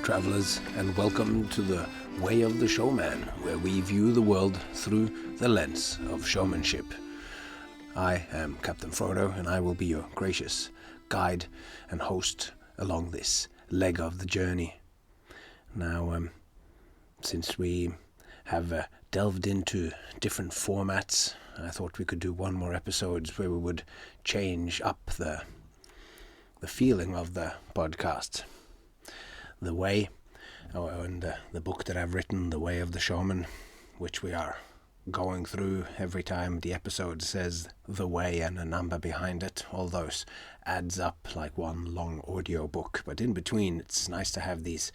travelers, and welcome to the Way of the Showman, where we view the world through the lens of showmanship. I am Captain Frodo, and I will be your gracious guide and host along this leg of the journey. Now, since we have delved into different formats, I thought we could do one more episode where we would change up the feeling of the podcast. The Way, and the book that I've written, The Way of the Showman, which we are going through every time the episode says The Way and a number behind it. All those adds up like one long audio book, but in between it's nice to have these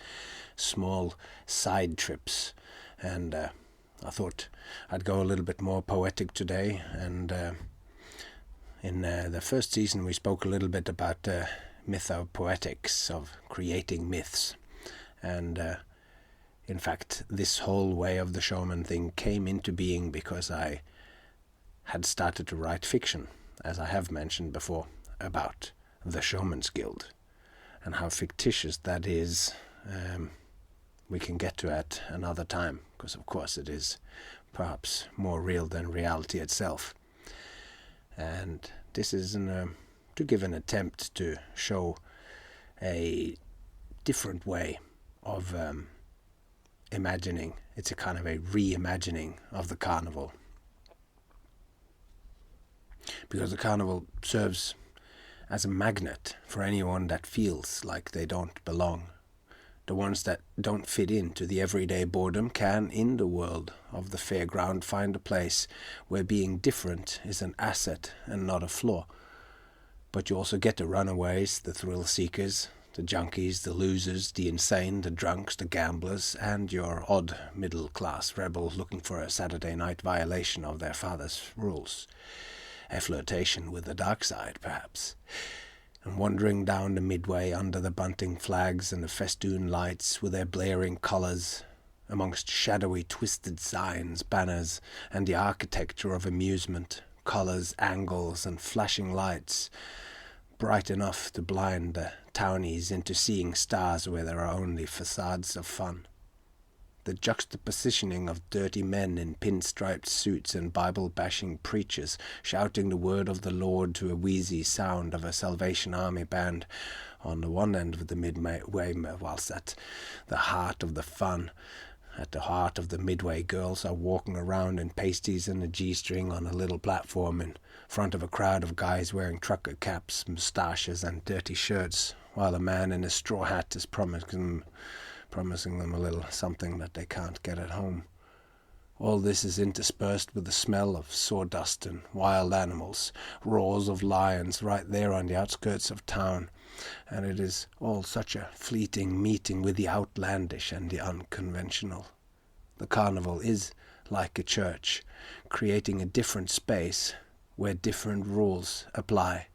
small side trips, and I thought I'd go a little bit more poetic today. And in the first season we spoke a little bit about mythopoetics, of creating myths, and in fact this whole Way of the Showman thing came into being because I had started to write fiction, as I have mentioned before, about the Showman's Guild and how fictitious that is. We can get to at another time, because of course it is perhaps more real than reality itself. And this is to give an attempt to show a different way of imagining. It's a kind of a reimagining of the carnival, because the carnival serves as a magnet for anyone that feels like they don't belong. The ones that don't fit into the everyday boredom can, in the world of the fairground, find a place where being different is an asset and not a flaw. But you also get the runaways, the thrill seekers, the junkies, the losers, the insane, the drunks, the gamblers, and your odd middle-class rebel looking for a Saturday night violation of their father's rules. A flirtation with the dark side, perhaps. And wandering down the midway under the bunting flags and the festoon lights with their blaring colours, amongst shadowy twisted signs, banners, and the architecture of amusement, colours, angles, and flashing lights, bright enough to blind the townies into seeing stars where there are only facades of fun. The juxtapositioning of dirty men in pinstriped suits and Bible-bashing preachers shouting the word of the Lord to a wheezy sound of a Salvation Army band on the one end of the midway, whilst at the heart of the fun, at the heart of the midway, girls are walking around in pasties and a G-string on a little platform in front of a crowd of guys wearing trucker caps, moustaches, and dirty shirts, while a man in a straw hat is promising them a little something that they can't get at home. All this is interspersed with the smell of sawdust and wild animals, roars of lions right there on the outskirts of town, and it is all such a fleeting meeting with the outlandish and the unconventional. The carnival is like a church, creating a different space where different rules apply.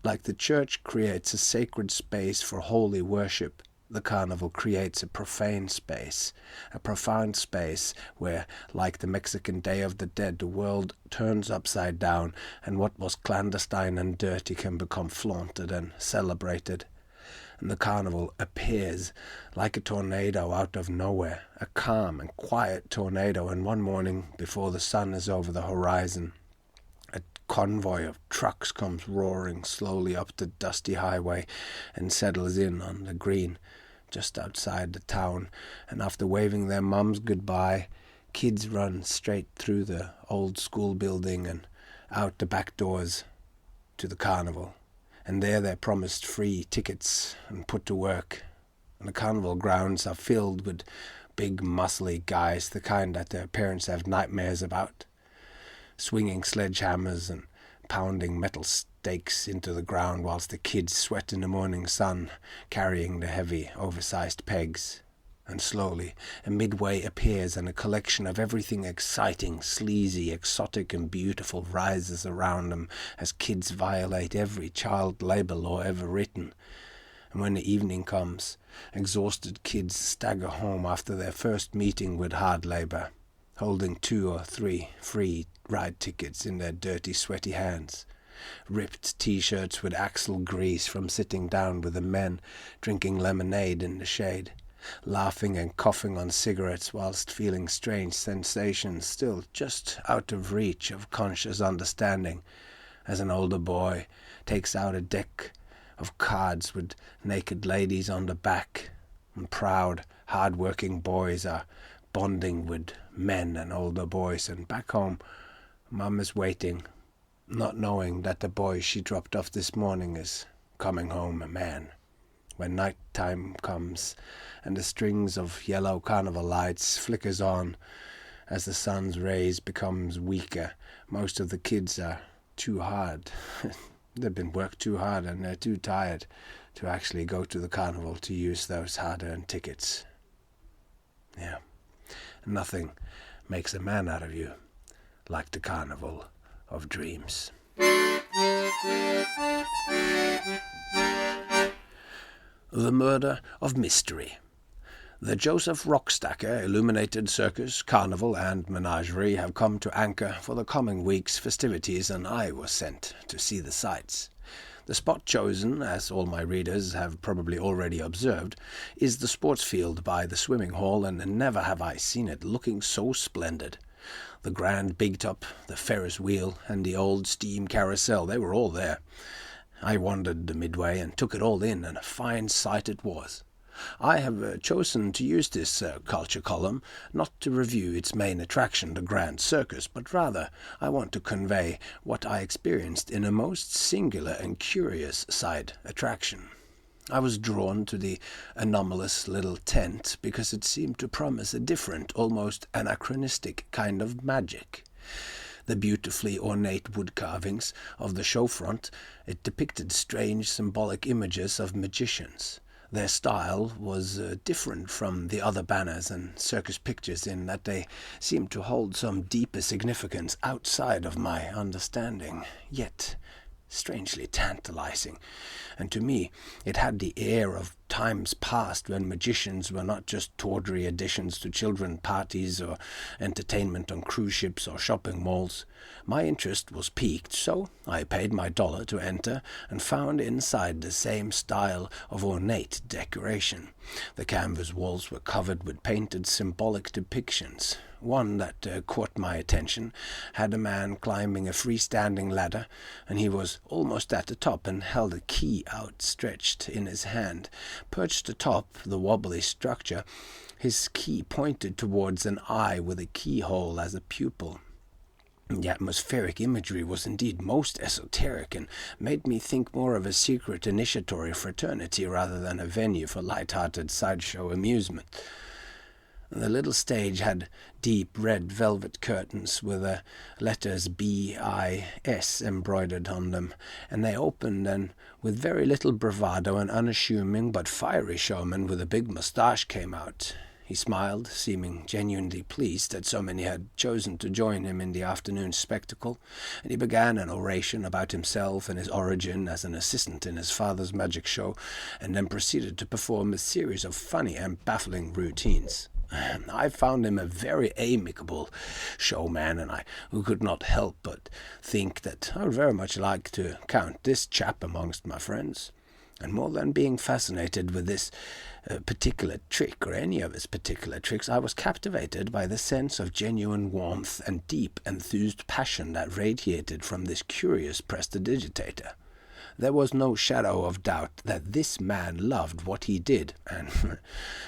Like the church creates a sacred space for holy worship, the carnival creates a profane space, a profound space where, like the Mexican Day of the Dead, the world turns upside down, and what was clandestine and dirty can become flaunted and celebrated. And the carnival appears like a tornado out of nowhere, a calm and quiet tornado, and one morning, before the sun is over the horizon, a convoy of trucks comes roaring slowly up the dusty highway and settles in on the green just outside the town, and after waving their mums goodbye, kids run straight through the old school building and out the back doors to the carnival, and there they're promised free tickets and put to work. And the carnival grounds are filled with big muscly guys, the kind that their parents have nightmares about, swinging sledgehammers and pounding metal stakes into the ground whilst the kids sweat in the morning sun, carrying the heavy, oversized pegs. And slowly a midway appears, and a collection of everything exciting, sleazy, exotic, and beautiful rises around them as kids violate every child labor law ever written. And when the evening comes, exhausted kids stagger home after their first meeting with hard labor, holding 2 or 3 free ride tickets in their dirty, sweaty hands. ripped t-shirts with axle grease from sitting down with the men drinking lemonade in the shade, laughing and coughing on cigarettes whilst feeling strange sensations still just out of reach of conscious understanding, as an older boy takes out a deck of cards with naked ladies on the back, and proud, hard-working boys are bonding with men and older boys, and back home, Mum is waiting, not knowing that the boy she dropped off this morning is coming home a man. When night time comes and the strings of yellow carnival lights flickers on as the sun's rays becomes weaker, most of the kids are too hard. They've been worked too hard and they're too tired to actually go to the carnival to use those hard-earned tickets. Yeah, nothing makes a man out of you like the Carnival of Dreams. The Murder of Mystery. The Joseph Rockstacker Illuminated Circus, Carnival and Menagerie have come to anchor for the coming week's festivities, and I was sent to see the sights. The spot chosen, as all my readers have probably already observed, is the sports field by the swimming hall, and never have I seen it looking so splendid. The grand big top, the Ferris wheel, and the old steam carousel, they were all there. I wandered the midway and took it all in, and a fine sight it was. I have chosen to use this culture column not to review its main attraction, the Grand Circus, but rather I want to convey what I experienced in a most singular and curious side attraction. I was drawn to the anomalous little tent because it seemed to promise a different, almost anachronistic kind of magic. The beautifully ornate wood carvings of the show front, it depicted strange symbolic images of magicians. Their style was different from the other banners and circus pictures in that they seemed to hold some deeper significance outside of my understanding, yet strangely tantalizing, and to me it had the air of times past when magicians were not just tawdry additions to children's parties or entertainment on cruise ships or shopping malls. My interest was piqued, so I paid my $1 to enter and found inside the same style of ornate decoration. The canvas walls were covered with painted symbolic depictions. One that caught my attention had a man climbing a freestanding ladder, and he was almost at the top and held a key outstretched in his hand. Perched atop the wobbly structure, his key pointed towards an eye with a keyhole as a pupil. The atmospheric imagery was indeed most esoteric and made me think more of a secret initiatory fraternity rather than a venue for light-hearted sideshow amusement. The little stage had deep red velvet curtains with the letters B-I-S embroidered on them, and they opened, and with very little bravado an unassuming but fiery showman with a big moustache came out. He smiled, seeming genuinely pleased that so many had chosen to join him in the afternoon spectacle, and he began an oration about himself and his origin as an assistant in his father's magic show, and then proceeded to perform a series of funny and baffling routines. I found him a very amicable showman, and I could not help but think that I would very much like to count this chap amongst my friends. And more than being fascinated with this particular trick, or any of his particular tricks, I was captivated by the sense of genuine warmth and deep enthused passion that radiated from this curious prestidigitator. There was no shadow of doubt that this man loved what he did, and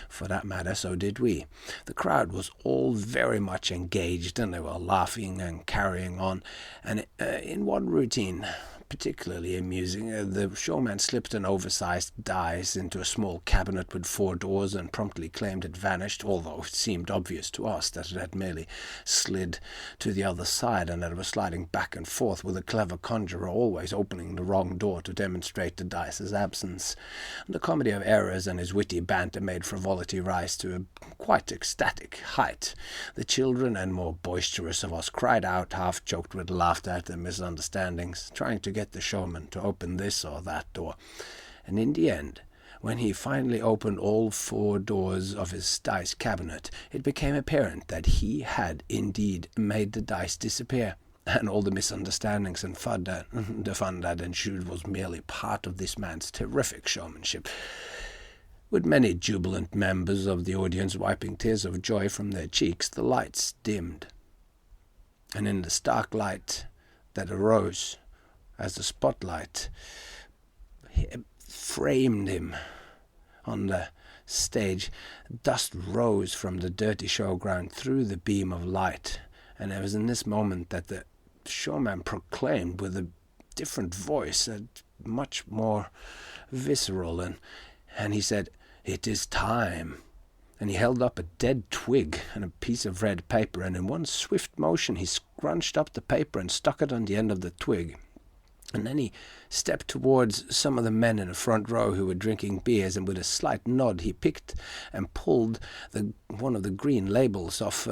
for that matter, so did we. The crowd was all very much engaged, and they were laughing and carrying on, and in one routine, particularly amusing, the showman slipped an oversized dice into a small cabinet with 4 doors and promptly claimed it vanished, although it seemed obvious to us that it had merely slid to the other side and that it was sliding back and forth, with a clever conjurer always opening the wrong door to demonstrate the dice's absence. The comedy of errors and his witty banter made frivolity rise to a quite ecstatic height. The children and more boisterous of us cried out, half choked with laughter at their misunderstandings, trying to get the showman to open this or that door, and in the end, when he finally opened all 4 doors of his dice cabinet, it became apparent that he had indeed made the dice disappear, and all the misunderstandings and the fun that ensued was merely part of this man's terrific showmanship. With many jubilant members of the audience wiping tears of joy from their cheeks, the lights dimmed, and in the stark light that arose as the spotlight framed him on the stage, dust rose from the dirty showground through the beam of light, and it was in this moment that the showman proclaimed with a different voice, a much more visceral, and he said, "It is time." And he held up a dead twig and a piece of red paper, and in one swift motion he scrunched up the paper and stuck it on the end of the twig. And then he stepped towards some of the men in the front row who were drinking beers, and with a slight nod he picked and pulled one of the green labels off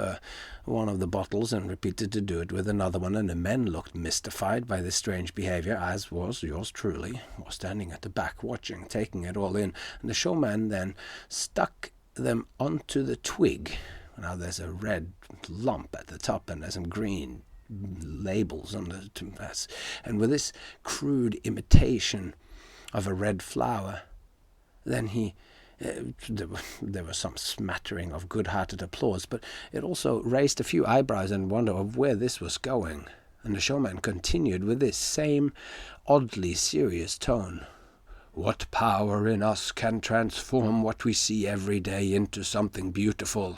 one of the bottles and repeated to do it with another one, and the men looked mystified by this strange behaviour, as was yours truly, was standing at the back watching, taking it all in. And the showman then stuck them onto the twig. Now there's a red lump at the top and there's some green labels on the mass, and with this crude imitation of a red flower, then there was some smattering of good-hearted applause, but it also raised a few eyebrows and wonder of where this was going, and the showman continued with this same oddly serious tone. "What power in us can transform what we see every day into something beautiful?"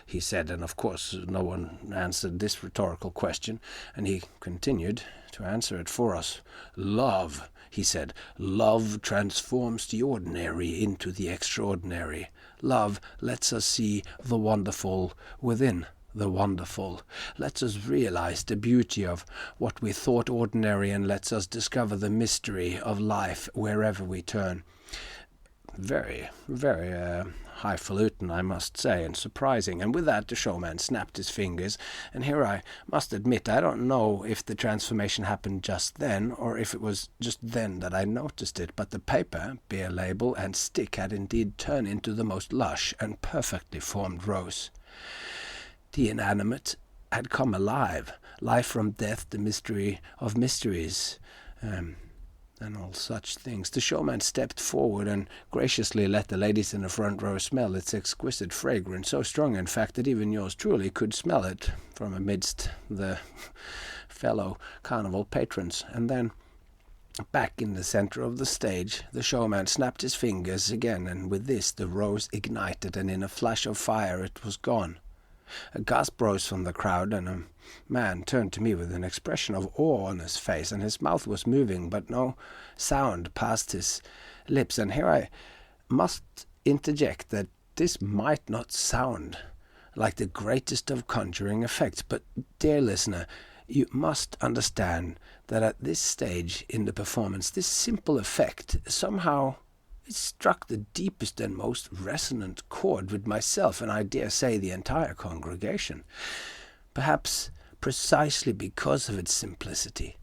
he said, and of course no one answered this rhetorical question, and he continued to answer it for us. "Love," he said, "love transforms the ordinary into the extraordinary. Love lets us see the wonderful within the wonderful, lets us realize the beauty of what we thought ordinary, and lets us discover the mystery of life wherever we turn." Very, very highfalutin, I must say, and surprising. And with that the showman snapped his fingers, and here I must admit I don't know if the transformation happened just then, or if it was just then that I noticed it, but the paper, beer label, and stick had indeed turned into the most lush and perfectly formed rose. The inanimate had come alive, life from death, the mystery of mysteries, and all such things. The showman stepped forward and graciously let the ladies in the front row smell its exquisite fragrance, so strong in fact that even yours truly could smell it from amidst the fellow carnival patrons. And then, back in the centre of the stage, the showman snapped his fingers again, and with this the rose ignited, and in a flash of fire it was gone. A gasp rose from the crowd, and a man turned to me with an expression of awe on his face, and his mouth was moving, but no sound passed his lips. And here I must interject that this might not sound like the greatest of conjuring effects, but, dear listener, you must understand that at this stage in the performance, this simple effect somehow it struck the deepest and most resonant chord with myself, and I dare say the entire congregation. Perhaps precisely because of its simplicity,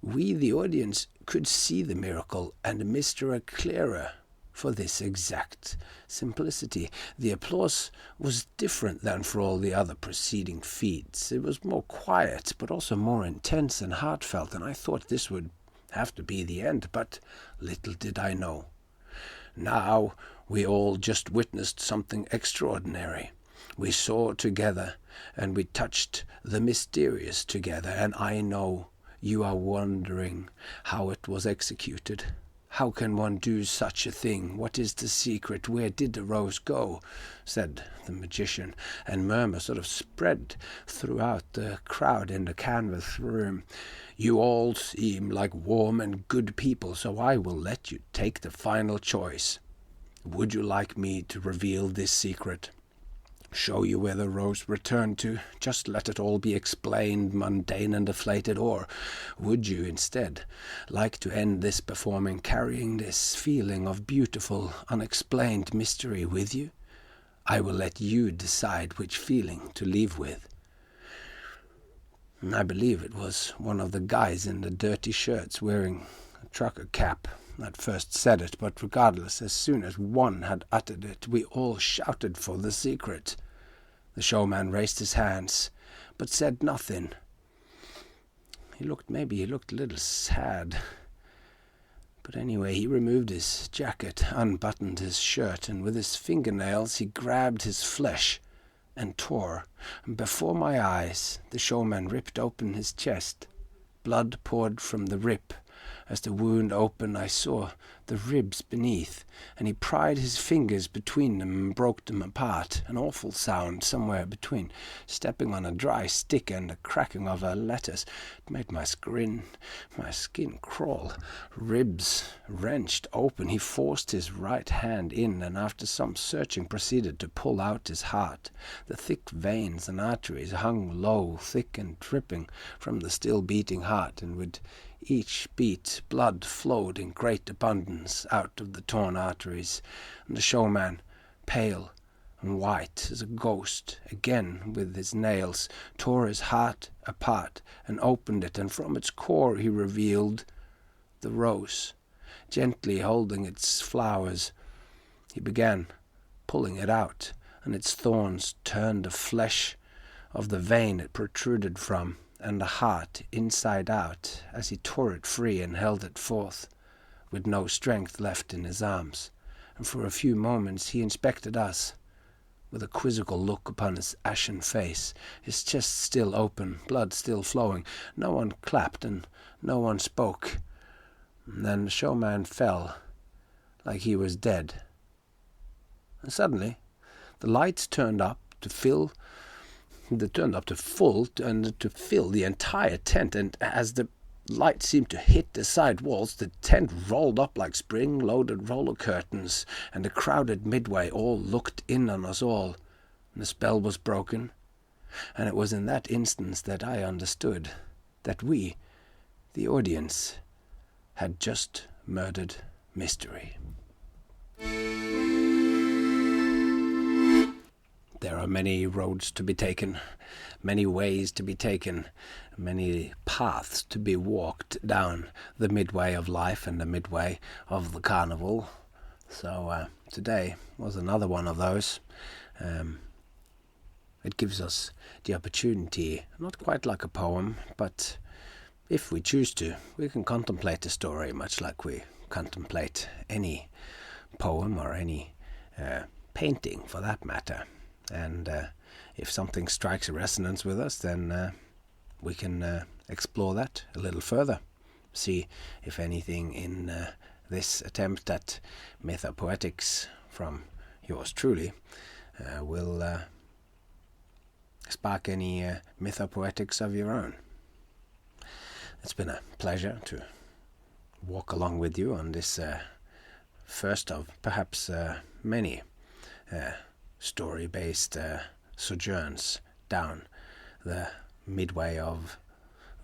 we, the audience, could see the miracle and the mystery clearer for this exact simplicity. The applause was different than for all the other preceding feats. It was more quiet, but also more intense and heartfelt, and I thought this would have to be the end, but little did I know. Now we all just witnessed something extraordinary. We saw together, and we touched the mysterious together, and I know you are wondering how it was executed. How can one do such a thing? What is the secret? Where did the rose go? Said the magician, and murmur sort of spread throughout the crowd in the canvas room. You all seem like warm and good people, so I will let you take the final choice. Would you like me to reveal this secret? Show you where the rose returned to? Just let it all be explained, mundane and deflated? Or would you instead like to end this performing carrying this feeling of beautiful, unexplained mystery with you? I will let you decide which feeling to leave with. And I believe it was one of the guys in the dirty shirts wearing a trucker cap that first said it, but regardless, as soon as one had uttered it, we all shouted for the secret. The showman raised his hands, but said nothing. He looked a little sad. But anyway, he removed his jacket, unbuttoned his shirt, and with his fingernails he grabbed his flesh and tore. And before my eyes, the showman ripped open his chest. Blood poured from the rip. As the wound opened, I saw the ribs beneath, and he pried his fingers between them and broke them apart, an awful sound somewhere between stepping on a dry stick and the cracking of a lettuce. It made my skin crawl. Ribs wrenched open. He forced his right hand in, and after some searching proceeded to pull out his heart. The thick veins and arteries hung low, thick and dripping from the still beating heart, and with each beat blood flowed in great abundance out of the torn arteries, and the showman, pale and white as a ghost, again with his nails tore his heart apart and opened it, and from its core he revealed the rose. Gently holding its flowers, he began pulling it out, and its thorns turned the flesh of the vein it protruded from, and the heart inside out, as he tore it free and held it forth, with no strength left in his arms. And for a few moments he inspected us, with a quizzical look upon his ashen face, his chest still open, blood still flowing. No one clapped, and no one spoke. And then the showman fell, like he was dead. And suddenly the lights turned up to fill the entire tent, and as the light seemed to hit the side walls, the tent rolled up like spring-loaded roller curtains, and the crowded midway all looked in on us all, and the spell was broken. And it was in that instance that I understood that we, the audience, had just murdered Mystery. There are many roads to be taken, many ways to be taken, many paths to be walked down the midway of life and the midway of the carnival. So today was another one of those. It gives us the opportunity, not quite like a poem, but if we choose to, we can contemplate a story much like we contemplate any poem or any painting for that matter. And if something strikes a resonance with us, then we can explore that a little further. See if anything in this attempt at mythopoetics from yours truly will spark any mythopoetics of your own. It's been a pleasure to walk along with you on this first of perhaps many story-based sojourns down the midway of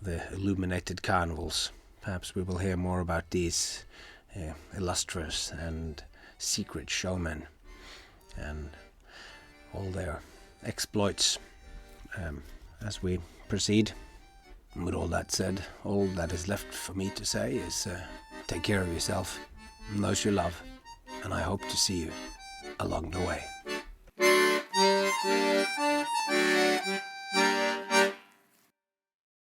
the illuminated carnivals. Perhaps we will hear more about these illustrious and secret showmen and all their exploits as we proceed. And with all that said, all that is left for me to say is take care of yourself and those you love, and I hope to see you along the way.